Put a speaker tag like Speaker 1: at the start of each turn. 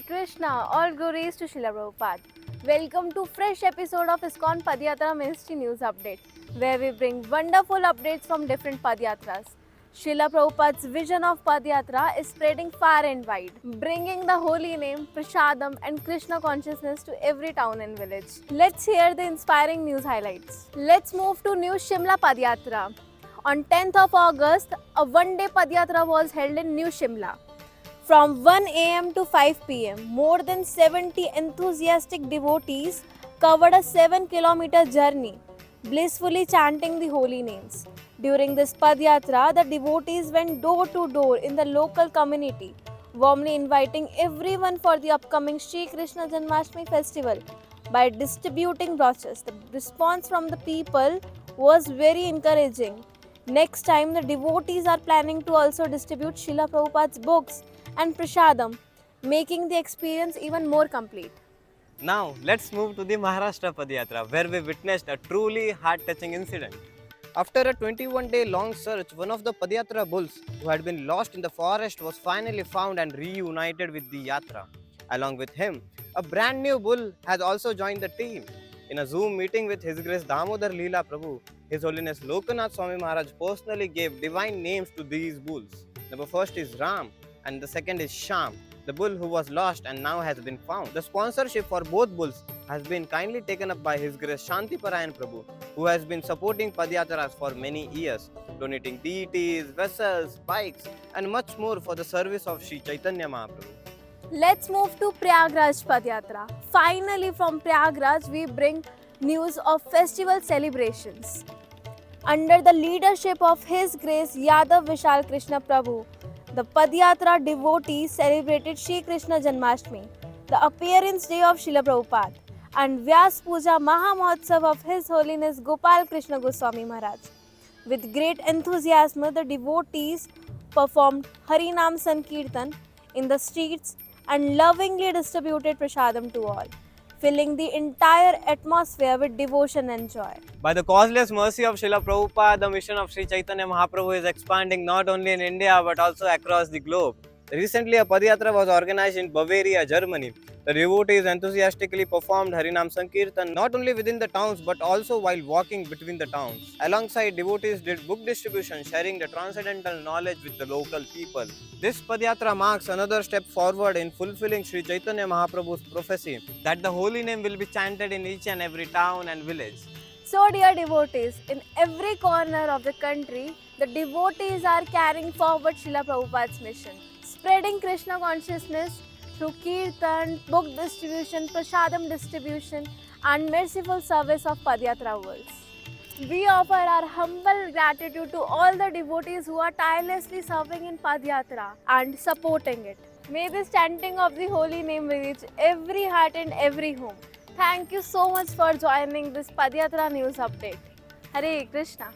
Speaker 1: Krishna, all glories to Srila Prabhupada. Welcome to fresh episode of ISKCON Padyatra Ministry News Update, where we bring wonderful updates from different Padyatras. Srila Prabhupada's vision of Padyatra is spreading far and wide, bringing the holy name, Prasadam and Krishna consciousness to every town and village. Let's hear the inspiring news highlights. Let's move to New Shimla Padyatra. On 10th of August, a one-day Padyatra was held in New Shimla. From 1 am to 5 pm, more than 70 enthusiastic devotees covered a 7-kilometer journey, blissfully chanting the holy names. During this Padyatra, the devotees went door to door in the local community, warmly inviting everyone for the upcoming Shri Krishna Janmashtami festival by distributing brochures. The response from the people was very encouraging. Next time, the devotees are planning to also distribute Srila Prabhupada's books and prasadam, making the experience even more complete.
Speaker 2: Now, let's move to the Maharashtra Padyatra, where we witnessed a truly heart-touching incident. After a 21-day long search, one of the Padyatra bulls who had been lost in the forest was finally found and reunited with the Yatra. Along with him, a brand new bull has also joined the team. In a Zoom meeting with His Grace Damodar Leela Prabhu, His Holiness Lokanath Swami Maharaj personally gave divine names to these bulls. Number first is Ram, and the second is Sham, the bull who was lost and now has been found. The sponsorship for both bulls has been kindly taken up by His Grace Shanti Parayan Prabhu, who has been supporting Padyatras for many years, donating deities, vessels, bikes, and much more for the service of Sri Chaitanya Mahaprabhu.
Speaker 1: Let's move to Prayagraj Padyatra. Finally, from Prayagraj, we bring news of festival celebrations. Under the leadership of His Grace Yadav Vishal Krishna Prabhu, the Padyatra devotees celebrated Shri Krishna Janmashtami, the appearance day of Srila Prabhupada, and Vyas Puja Mahamahotsav of His Holiness Gopal Krishna Goswami Maharaj. With great enthusiasm, the devotees performed Harinam Sankirtan in the streets and lovingly distributed prasadam to all, filling the entire atmosphere with devotion and joy.
Speaker 2: By the causeless mercy of Srila Prabhupada, the mission of Sri Chaitanya Mahaprabhu is expanding not only in India but also across the globe. Recently, a Padyatra was organized in Bavaria, Germany. The devotees enthusiastically performed Harinam Sankirtan not only within the towns but also while walking between the towns. Alongside, devotees did book distribution, sharing the transcendental knowledge with the local people. This Padyatra marks another step forward in fulfilling Sri Chaitanya Mahaprabhu's prophecy that the holy name will be chanted in each and every town and village.
Speaker 1: So, dear devotees, in every corner of the country, the devotees are carrying forward Srila Prabhupada's mission, spreading Krishna consciousness through kirtan, book distribution, prasadam distribution, and merciful service of Padyatra worlds. We offer our humble gratitude to all the devotees who are tirelessly serving in Padyatra and supporting it. May this chanting of the holy name reach every heart and every home. Thank you so much for joining this Padyatra news update. Hare Krishna.